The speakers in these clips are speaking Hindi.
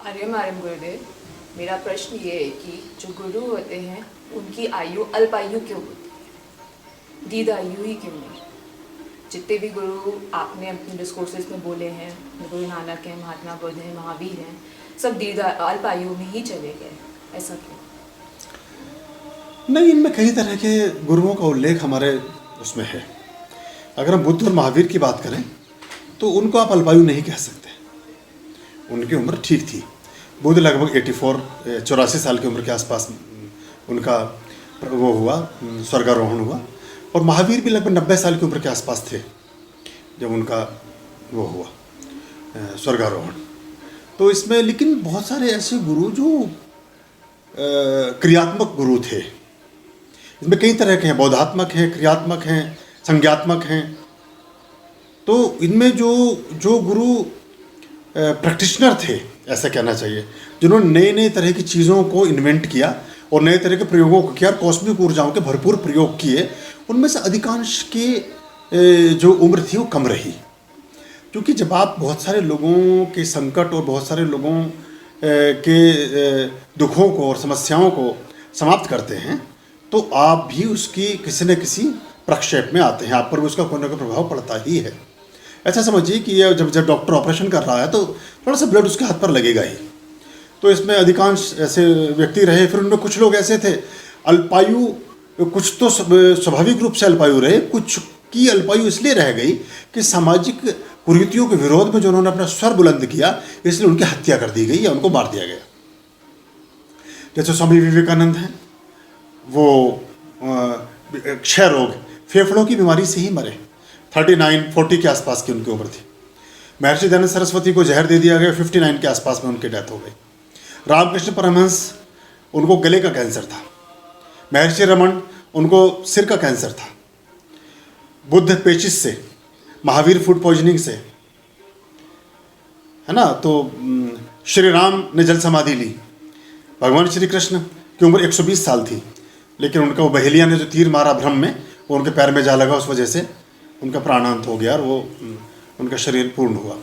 आर्यम आर्यम गुरुदेव, मेरा प्रश्न ये है कि जो गुरु होते हैं उनकी आयु अल्पायु क्यों होती है, दीर्घ आयु ही क्यों नहीं? जितने भी गुरु आपने अपने डिस्कोर्सेस में बोले हैं, गुरु नानक हैं, महात्मा बुद्ध हैं, महावीर हैं, सब दीर्घ अल्पायु में ही चले गए, ऐसा क्यों? नहीं, इनमें कई तरह के गुरुओं का उल्लेख हमारे उसमें है। अगर हम बुद्ध और महावीर की बात करें तो उनको आप अल्पायु नहीं कह सकते, उनकी उम्र ठीक थी। बुद्ध लगभग 84 साल की उम्र के आसपास उनका वो हुआ, स्वर्गारोहण हुआ, और महावीर भी लगभग 90 साल की उम्र के आसपास थे जब उनका वो हुआ स्वर्गारोहण। तो इसमें लेकिन बहुत सारे ऐसे गुरु जो क्रियात्मक गुरु थे, इसमें कई तरह के हैं, बौद्धात्मक हैं, क्रियात्मक हैं, संज्ञात्मक हैं। तो इनमें जो गुरु प्रैक्टिशनर थे, ऐसा कहना चाहिए, जिन्होंने नए नए तरह की चीज़ों को इन्वेंट किया और नए तरह के प्रयोगों को किया और कॉस्मिक ऊर्जाओं के भरपूर प्रयोग किए, उनमें से अधिकांश की जो उम्र थी वो कम रही। क्योंकि जब आप बहुत सारे लोगों के संकट और बहुत सारे लोगों के दुखों को और समस्याओं को समाप्त करते हैं तो आप भी उसकी किसी न किसी प्रक्षेप में आते हैं, आप पर भी उसका कोई ना कोई प्रभाव पड़ता ही है। ऐसा समझिए कि ये जब डॉक्टर ऑपरेशन कर रहा है तो थोड़ा सा ब्लड उसके हाथ पर लगेगा ही। तो इसमें अधिकांश ऐसे व्यक्ति रहे, फिर उनमें कुछ लोग ऐसे थे अल्पायु, कुछ तो स्वाभाविक रूप से अल्पायु रहे, कुछ की अल्पायु इसलिए रह गई कि सामाजिक कुरीतियों के विरोध में जो उन्होंने अपना स्वर बुलंद किया, इसलिए उनकी हत्या कर दी गई या उनको मार दिया गया। जैसे स्वामी विवेकानंद हैं, वो क्षय रोग, फेफड़ों की बीमारी से ही मरे, 39-40 के आसपास की उनकी उम्र थी। महर्षि दयानंद सरस्वती को जहर दे दिया गया, 59 के आसपास में उनकी डेथ हो गई। रामकृष्ण परमहंस, उनको गले का कैंसर था। महर्षि रमन, उनको सिर का कैंसर था। बुद्ध पेचिस से, महावीर फूड पॉइजनिंग से, है ना। तो श्री राम ने जल समाधि ली। भगवान श्री कृष्ण की उम्र 120 साल थी, लेकिन उनका वो बहेलिया ने जो तीर मारा भ्रम में, वो उनके पैर में जा लगा, उस वजह से उनका प्राणांत हो गया और वो उनका शरीर पूर्ण हुआ।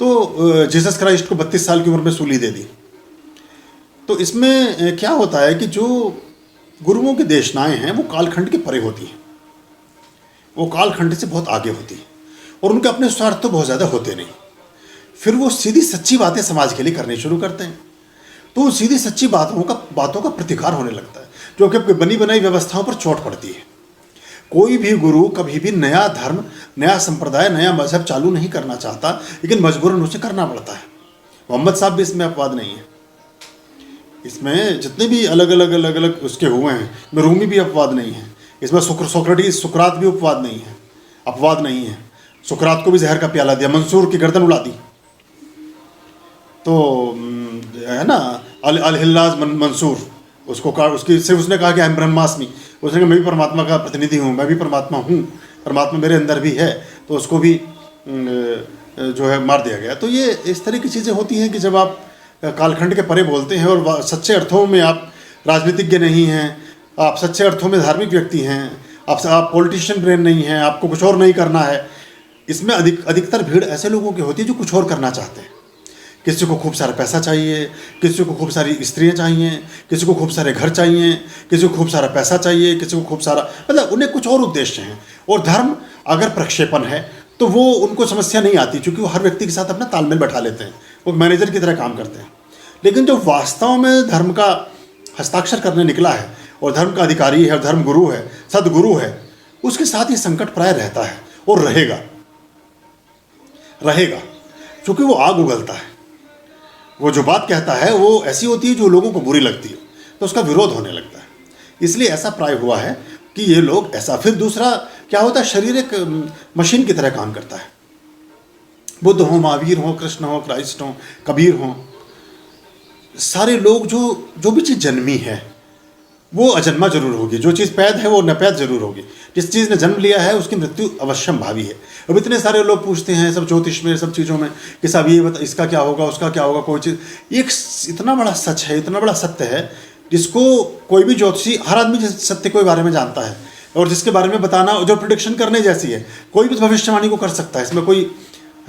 तो जीसस क्राइस्ट को 32 साल की उम्र में सूली दे दी। तो इसमें क्या होता है कि जो गुरुओं की देशनाएं हैं वो कालखंड के परे होती हैं, वो कालखंड से बहुत आगे होती हैं और उनके अपने स्वार्थ तो बहुत ज़्यादा होते नहीं। फिर वो सीधी सच्ची बातें समाज के लिए करनी शुरू करते हैं, तो सीधी सच्ची बातों का प्रतिकार होने लगता है, जो कि बनी बनाई व्यवस्थाओं पर चोट पड़ती है। कोई भी गुरु कभी भी नया धर्म, नया संप्रदाय, नया मजहब चालू नहीं करना चाहता, लेकिन मजबूरन उसे करना पड़ता है। मोहम्मद साहब भी इसमें अपवाद नहीं है। इसमें जितने भी अलग अलग उसके हुए हैं, इसमें रूमी भी अपवाद नहीं है। इसमें सुकरात भी अपवाद नहीं है। सुकरात को भी जहर का प्याला दिया, मंसूर की गर्दन उड़ा दी। तो है ना, अल-हिल्लाज मंसूर, उसने कहा कि आई एम ब्रह्मास्मि, उसने कहा मैं भी परमात्मा का प्रतिनिधि हूँ, मैं भी परमात्मा हूँ, परमात्मा मेरे अंदर भी है, तो उसको भी जो है मार दिया गया। तो ये इस तरह की चीज़ें होती हैं कि जब आप कालखंड के परे बोलते हैं और सच्चे अर्थों में आप राजनीतिज्ञ नहीं हैं, आप सच्चे अर्थों में धार्मिक व्यक्ति हैं, आप पॉलिटिशियन ब्रेन नहीं हैं, आपको कुछ और नहीं करना है। इसमें अधिकतर भीड़ ऐसे लोगों की होती है जो कुछ और करना चाहते हैं। किसी को खूब सारा पैसा चाहिए, किसी को खूब सारी स्त्रियां चाहिए, किसी को खूब सारे घर चाहिए, किसी को खूब सारा पैसा चाहिए, किसी को खूब सारा, मतलब उन्हें कुछ और उद्देश्य हैं। और धर्म अगर प्रक्षेपण है तो वो उनको समस्या नहीं आती, क्योंकि वो हर व्यक्ति के साथ अपना तालमेल बैठा लेते हैं, वो मैनेजर की तरह काम करते हैं। लेकिन जो वास्तव में धर्म का हस्ताक्षर करने निकला है और धर्म का अधिकारी है, धर्म गुरु है, सदगुरु है, उसके साथ ये संकट प्राय रहता है और रहेगा, क्योंकि वो आग उगलता है। वो जो बात कहता है वो ऐसी होती है जो लोगों को बुरी लगती है, तो उसका विरोध होने लगता है। इसलिए ऐसा प्राय हुआ है कि ये लोग ऐसा। फिर दूसरा क्या होता है, शरीर एक मशीन की तरह काम करता है। बुद्ध हो, महावीर हो, कृष्ण हो, क्राइस्ट हो, कबीर हो, सारे लोग जो भी चीज़ जन्मी है वो अजन्मा जरूर होगी, जो चीज़ पैद है वो नपैद जरूर होगी। जिस चीज़ ने जन्म लिया है उसकी मृत्यु अवश्यम भावी है। अब इतने सारे लोग पूछते हैं सब ज्योतिष में, सब चीज़ों में कि साहब ये बता, इसका क्या होगा, उसका क्या होगा, कोई चीज़। एक इतना बड़ा सच है, इतना बड़ा सत्य है, जिसको कोई भी ज्योतिषी, हर आदमी जिस सत्य के बारे में जानता है और जिसके बारे में बताना, जो प्रिडिक्शन करने जैसी है, कोई भी भविष्यवाणी को कर सकता है, इसमें कोई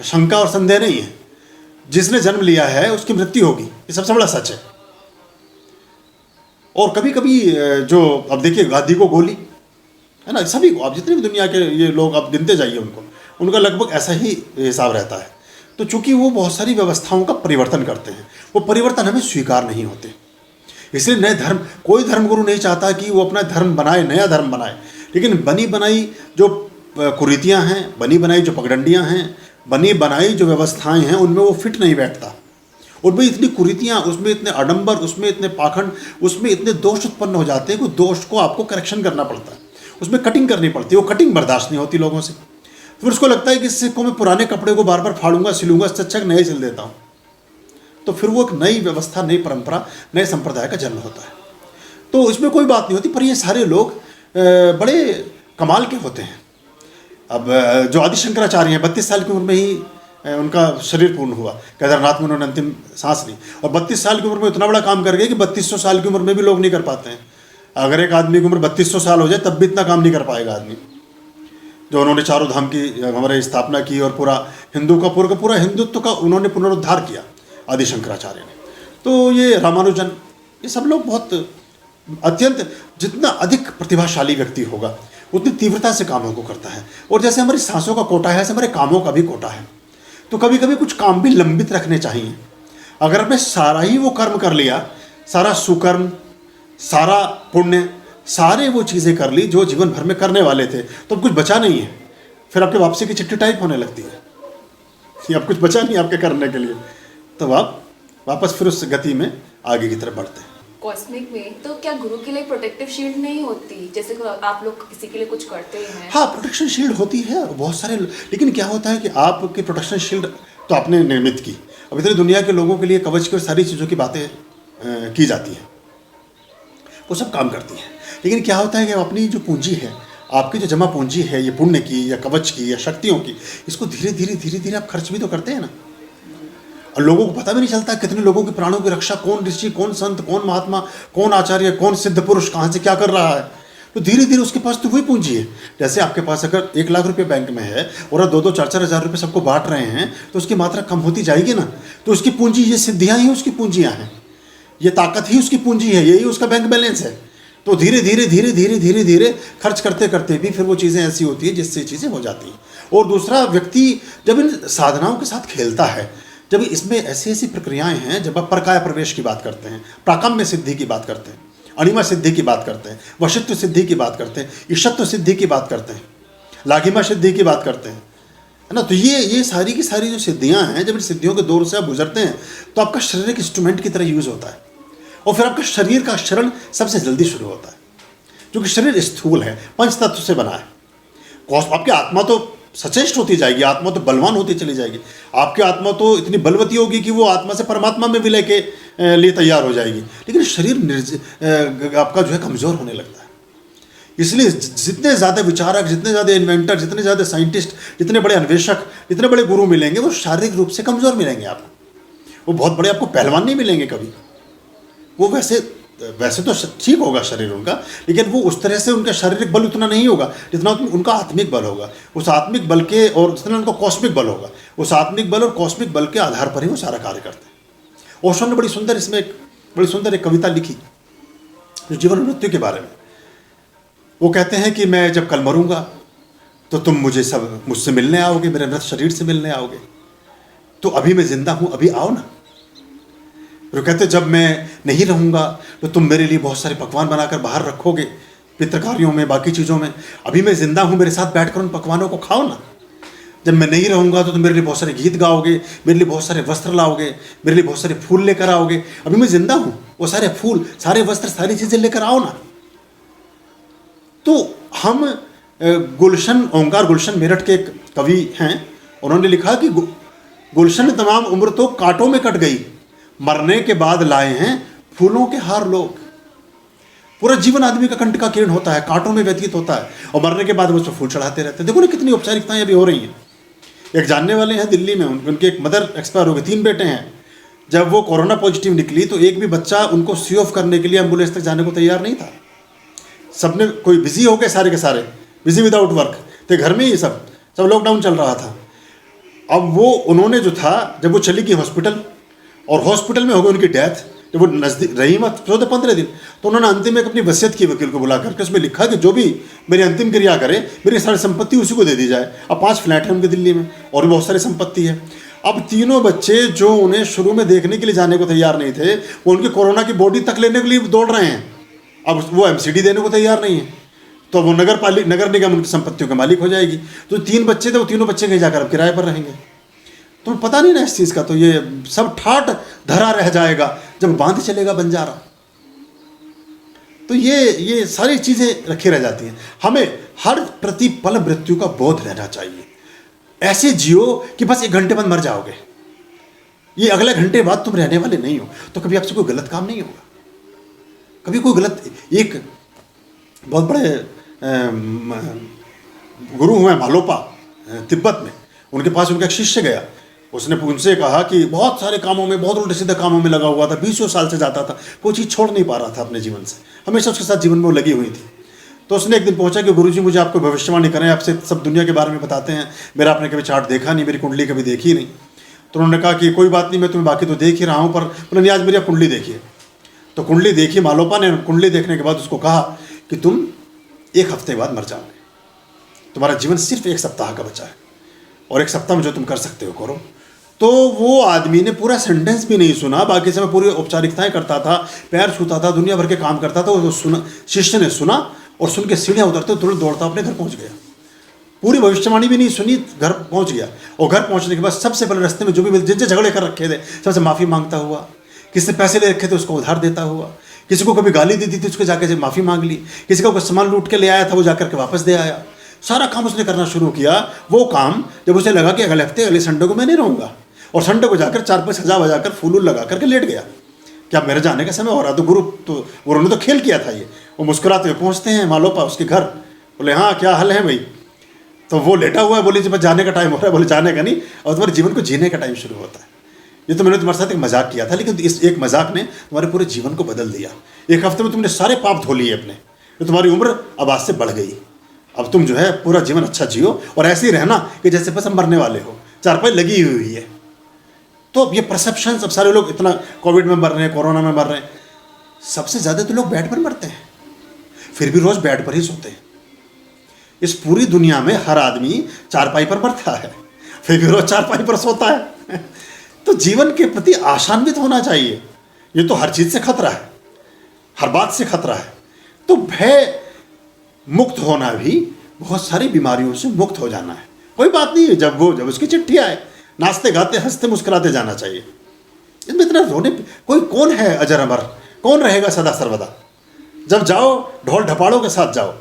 शंका और संदेह नहीं है। जिसने जन्म लिया है उसकी मृत्यु होगी, ये सबसे बड़ा सच है। और कभी कभी जो अब देखिए गांधी को गोली है ना, सभी को, आप जितने भी दुनिया के ये लोग आप गिनते जाइए उनको, उनका लगभग ऐसा ही हिसाब रहता है। तो चूंकि वो बहुत सारी व्यवस्थाओं का परिवर्तन करते हैं, वो परिवर्तन हमें स्वीकार नहीं होते, इसलिए नए धर्म, कोई धर्मगुरु नहीं चाहता कि वो अपना धर्म बनाए, नया धर्म बनाए, लेकिन बनी बनाई जो कुरीतियाँ हैं, बनी बनाई जो पगडंडियाँ हैं, बनी बनाई जो व्यवस्थाएं हैं, उनमें वो फिट नहीं बैठता। उनमें इतनी कुरीतियाँ, उसमें इतने आडंबर, उसमें इतने पाखंड, उसमें इतने दोष उत्पन्न हो जाते हैं कि दोष को आपको करेक्शन करना पड़ता है, उसमें कटिंग करनी पड़ती है। वो कटिंग बर्दाश्त नहीं होती लोगों से, तो फिर उसको लगता है कि इससे को मैं पुराने कपड़े को बार बार फाड़ूंगा, सिलूंगा, इससे अच्छा नए सिल देता हूँ। तो फिर वो एक नई व्यवस्था, नई परंपरा, नए संप्रदाय का जन्म होता है। तो इसमें कोई बात नहीं होती, पर ये सारे लोग बड़े कमाल के होते हैं। अब जो आदि शंकराचार्य हैं, 32 साल की उम्र में ही उनका शरीर पूर्ण हुआ, केदारनाथ में उन्होंने अंतिम सांस ली, और 32 साल की उम्र में इतना बड़ा काम कर गए कि 3200 साल की उम्र में भी लोग नहीं कर पाते हैं। अगर एक आदमी की उम्र 3200 साल हो जाए तब भी इतना काम नहीं कर पाएगा आदमी। जो उन्होंने चारों धाम की हमारे स्थापना की और पूरा हिंदू का पूरा हिंदुत्व का उन्होंने पुनरुद्धार किया आदि शंकराचार्य ने। तो ये रामानुजन, ये सब लोग बहुत अत्यंत, जितना अधिक प्रतिभाशाली व्यक्ति होगा उतनी तीव्रता से कामों को करता है। और जैसे हमारी सांसों का कोटा है, ऐसे हमारे कामों का भी कोटा है। तो कभी कभी कुछ काम भी लंबित रखने चाहिए। अगर आपने सारा ही वो कर्म कर लिया, सारा सुकर्म, सारा पुण्य, सारे वो चीज़ें कर ली जो जीवन भर में करने वाले थे, तो अब कुछ बचा नहीं है। फिर आपके वापसी की चिट्ठी टाइप होने लगती है, अब कुछ बचा नहीं आपके करने के लिए, तो आप वापस फिर उस गति में आगे की तरफ बढ़ते हैं। कॉस्मिक में तो क्या गुरु के लिए प्रोटेक्टिव शील्ड नहीं होती, जैसे आप लोग किसी के लिए कुछ करते हैं? हाँ, प्रोटेक्शन शील्ड होती है बहुत सारे, लेकिन क्या होता है कि आपकी प्रोटेक्शन शील्ड तो आपने निर्मित की, अब इतनी दुनिया के लोगों के लिए कवच की और सारी चीज़ों की बातें की जाती हैं, वो सब काम करती हैं। लेकिन क्या होता है कि अपनी जो पूंजी है, आपकी जो जमा पूंजी है, ये पुण्य की या कवच की या शक्तियों की, इसको धीरे धीरे आप खर्च भी तो करते हैं ना। और लोगों को पता भी नहीं चलता कितने लोगों के प्राणों की रक्षा कौन ऋषि, कौन संत, कौन महात्मा, कौन आचार्य, कौन सिद्ध पुरुष कहाँ से क्या कर रहा है। तो धीरे धीरे उसके पास तो वही पूंजी है। जैसे आपके पास अगर 1 लाख रुपये बैंक में है और आप 2-2, 4-4 हज़ार रुपये सबको बांट रहे हैं, तो उसकी मात्रा कम होती जाएगी ना। तो उसकी पूंजी, ये सिद्धियाँ ही उसकी पूंजियाँ हैं, ये ताकत ही उसकी पूंजी है, यही उसका बैंक बैलेंस है। तो धीरे धीरे खर्च करते करते भी फिर वो चीज़ें ऐसी होती है जिससे चीज़ें हो जाती हैं। और दूसरा, व्यक्ति जब इन साधनाओं के साथ खेलता है, जब इसमें ऐसी ऐसी प्रक्रियाएं हैं, जब आप परकाय प्रवेश की बात करते हैं, प्राकम्य सिद्धि की बात करते हैं, अणिमा सिद्धि की बात करते हैं, वशित्व सिद्धि की बात करते हैं, ईशत्व सिद्धि की बात करते हैं, लाघिमा सिद्धि की बात करते हैं, है ना। तो ये सारी की सारी जो सिद्धियां हैं, जब इन सिद्धियों के दौर से आप गुजरते हैं तो आपका शरीर एक इंस्ट्रूमेंट की तरह यूज़ होता है, और फिर आपका शरीर का शरण सबसे जल्दी शुरू होता है, क्योंकि शरीर स्थूल है, पंच तत्व से बना है। आपकी आत्मा तो सचेष्ट होती जाएगी, आत्मा तो बलवान होती चली जाएगी, आपकी आत्मा तो इतनी बलवती होगी कि वो आत्मा से परमात्मा में विलय के लिए तैयार हो जाएगी, लेकिन शरीर आपका जो है कमज़ोर होने लगता है। इसलिए जितने ज़्यादा विचारक, जितने ज़्यादा इन्वेंटर, जितने ज़्यादा साइंटिस्ट, जितने बड़े अन्वेषक, जितने बड़े गुरु मिलेंगे, वो शारीरिक रूप से कमज़ोर मिलेंगे आपको। वो बहुत बड़े आपको पहलवान नहीं मिलेंगे कभी। वो वैसे तो ठीक होगा शरीर उनका, लेकिन वो उस तरह से उनका शारीरिक बल उतना नहीं होगा जितना उनका आत्मिक बल होगा। उस आत्मिक बल के, और जितना उनका कॉस्मिक बल होगा, उस आत्मिक बल और कॉस्मिक बल के आधार पर ही वो सारा कार्य करते हैं। ओशो ने बड़ी सुंदर एक कविता लिखी जो जीवन और मृत्यु के बारे में। वो कहते हैं कि मैं जब कल मरूंगा तो तुम मुझसे मिलने आओगे, मेरे मृत शरीर से मिलने आओगे, तो अभी मैं जिंदा हूँ, अभी आओ ना। तो कहते जब मैं नहीं रहूँगा तो तुम मेरे लिए बहुत सारे पकवान बनाकर बाहर रखोगे, पितृकार्यों में, बाकी चीज़ों में। अभी मैं जिंदा हूँ, मेरे साथ बैठकर उन पकवानों को खाओ ना। जब मैं नहीं रहूँगा तो तुम मेरे लिए बहुत सारे गीत गाओगे, मेरे लिए बहुत सारे वस्त्र लाओगे, मेरे लिए बहुत सारे फूल लेकर आओगे। अभी मैं जिंदा हूँ, वो सारे फूल, सारे वस्त्र, सारी चीज़ें लेकर आओ ना। तो हम गुलशन, ओंकार गुलशन मेरठ के एक कवि हैं, उन्होंने लिखा कि गुलशन तमाम उम्र तो कांटों में कट गई, मरने के बाद लाए हैं फूलों के हार लोग। पूरा जीवन आदमी का कंठ का किरण होता है, कांटों में व्यतीत होता है, और मरने के बाद वो उस पर फूल चढ़ाते रहते हैं। देखो ना कितनी औपचारिकताएं अभी हो रही हैं। एक जानने वाले हैं दिल्ली में, उनके एक मदर एक्सपायर हो गए, 3 बेटे हैं। जब वो कोरोना पॉजिटिव निकली तो एक भी बच्चा उनको सी ऑफ करने के लिए एम्बुलेंस तक जाने को तैयार नहीं था। सबने, कोई बिजी हो गए, सारे के सारे बिजी विदाउट वर्क थे, घर में ही सब लॉकडाउन चल रहा था। अब वो उन्होंने जो था, जब वो चली गई हॉस्पिटल और हॉस्पिटल में हो गई उनकी डेथ, जब वो नजदीक रही मत 14-15 दिन, तो उन्होंने अंतिम में एक अपनी वसीयत की वकील को बुला करके, उसमें लिखा कि जो भी मेरी अंतिम क्रिया करे मेरी सारी संपत्ति उसी को दे दी जाए। अब 5 फ्लैट हैं उनके दिल्ली में और भी बहुत सारी संपत्ति है। अब तीनों बच्चे जो उन्हें शुरू में देखने के लिए जाने को तैयार नहीं थे, वो उनकी कोरोना की बॉडी तक लेने के लिए दौड़ रहे हैं। अब वो एमसीडी देने को तैयार नहीं है, तो वो नगर निगम उनकी संपत्तियों के मालिक हो जाएगी। तो 3 बच्चे थे, वो तीनों बच्चे कहीं जाकर अब किराए पर रहेंगे। तो पता नहीं ना इस चीज़ का, तो ये सब ठाट धरा रह जाएगा जब बांध चलेगा बंजारा। तो ये सारी चीज़ें रखी रह जाती हैं। हमें हर प्रतिपल मृत्यु का बोध रहना चाहिए। ऐसे जियो कि बस 1 घंटे बाद मर जाओगे, ये अगले घंटे बाद तुम रहने वाले नहीं हो, तो कभी आपसे कोई गलत काम नहीं होगा। कभी कोई गलत, एक बहुत बड़े गुरु हुए मालोपा तिब्बत में, उनके पास उनका एक शिष्य गया। उसने उनसे कहा कि बहुत सारे कामों में, बहुत उल्टे सीधे कामों में लगा हुआ था, 20 साल से जाता था, वो चीज़ छोड़ नहीं पा रहा था अपने जीवन से, हमेशा उसके साथ जीवन में वो लगी हुई थी। तो उसने एक दिन पूछा कि गुरुजी मुझे आपको भविष्यवाणी करें, आपसे सब दुनिया के बारे में बताते हैं, मेरा आपने कभी चार्ट देखा नहीं, मेरी कुंडली कभी देखी नहीं। तो उन्होंने कहा कि कोई बात नहीं, मैं तुम्हें बाकी तो देख ही रहा हूँ, पर उन्होंने आज मेरी आप कुंडली देखिए। तो कुंडली देखी मालोपा ने। कुंडली देखने के बाद उसको कहा कि तुम 1 हफ्ते बाद मर जाओगे, तुम्हारा जीवन सिर्फ 1 सप्ताह का बचा है, और 1 सप्ताह में जो तुम कर सकते हो करो। तो वो आदमी ने पूरा सेंटेंस भी नहीं सुना, बाकी समय पूरी औपचारिकताएं करता था, पैर छूता था, दुनिया भर के काम करता था। वो सुना, शिष्य ने सुना और सुन के सीढ़ियाँ उतरते तुरंत दौड़ता अपने घर पहुंच गया। पूरी भविष्यवाणी भी नहीं सुनी, घर पहुंच गया। और घर पहुंचने के बाद सबसे पहले रास्ते में जो भी जिनसे झगड़े कर रखे थे सबसे माफ़ी मांगता हुआ, किसी से पैसे ले रखे थे उसको उधार देता हुआ, किसी को कभी गाली दी थी उसको जाकर माफ़ी मांग ली, किसी का कोई सामान लूट के ले आया था वो जाकर के वापस दे आया। सारा काम उसने करना शुरू किया। वो काम जब उसे लगा कि अगले हफ्ते अगले संडे को मैं नहीं रहूँगा, और संडे को जाकर 4-5 हज़ार बजाकर फूल लगा करके लेट गया कि अब मेरे जाने का समय हो रहा। तो गुरु ने तो खेल किया था ये। वो मुस्कुराते हुए पहुँचते हैं मालोपा उसके घर, बोले हाँ क्या हाल है भाई। तो वो लेटा हुआ है, बोले जब जाने का टाइम हो रहा है। बोले जाने का नहीं, और तुम्हारे जीवन को जीने का टाइम शुरू होता है। ये तो मैंने तुम्हारे साथ एक मजाक किया था, लेकिन इस एक मजाक ने तुम्हारे पूरे जीवन को बदल दिया। 1 हफ्ते में तुमने सारे पाप धो लिए अपने, तो तुम्हारी उम्र अब आज से बढ़ गई। अब तुम जो है पूरा जीवन अच्छा जियो, और ऐसे ही रहना कि जैसे बस हम मरने वाले हो, चारपाई लगी हुई है। तो ये परसेप्शन, अब सारे लोग इतना कोविड में मर रहे हैं, कोरोना में मर रहे हैं, सबसे ज़्यादा तो लोग बेड पर मरते हैं, फिर भी रोज़ बेड पर ही सोते हैं। इस पूरी दुनिया में हर आदमी चारपाई पर मरता है, फिर भी रोज़ चारपाई पर सोता है। तो जीवन के प्रति आशान्वित होना चाहिए। ये तो हर चीज़ से खतरा है, हर बात से खतरा है। तो भय मुक्त होना भी बहुत सारी बीमारियों से मुक्त हो जाना है। कोई बात नहीं है, जब उसकी चिट्ठी आए, नाचते गाते हंसते मुस्कुराते जाना चाहिए। इसमें इतना रोने, कोई कौन है अजर अमर, कौन रहेगा सदा सर्वदा। जब जाओ ढोल ढपाड़ों के साथ जाओ,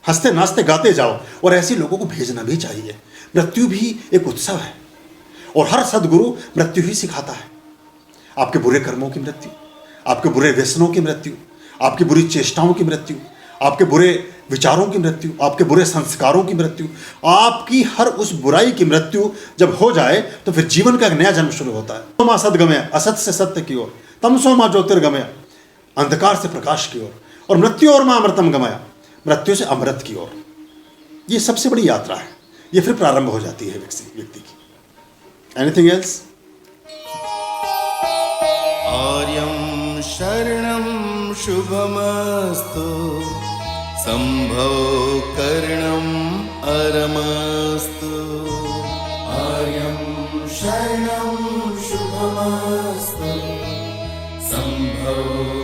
हंसते नाचते गाते जाओ, और ऐसे लोगों को भेजना भी चाहिए। मृत्यु भी एक उत्सव है, और हर सद्गुरु मृत्यु ही सिखाता है। आपके बुरे कर्मों की मृत्यु, आपके बुरे व्यसनों की मृत्यु, आपकी बुरी चेष्टाओं की मृत्यु, आपके बुरे विचारों की मृत्यु, आपके बुरे संस्कारों की मृत्यु, आपकी हर उस बुराई की मृत्यु जब हो जाए तो फिर जीवन का एक नया जन्म शुरू होता है। तमो सद्गमय, असत से सत्य की ओर, तमसो मां ज्योतिर्गमय, अंधकार से प्रकाश की ओर, और मृत्यु और मां अमृतम गमया, मृत्यु से अमृत की ओर। ये सबसे बड़ी यात्रा है, ये फिर प्रारंभ हो जाती है व्यक्ति की। Anything else? आर्यं शरणं शुभमस्तु, संभव करणं अरमस्तु। आर्यं शरणं शुभमस्तु, संभव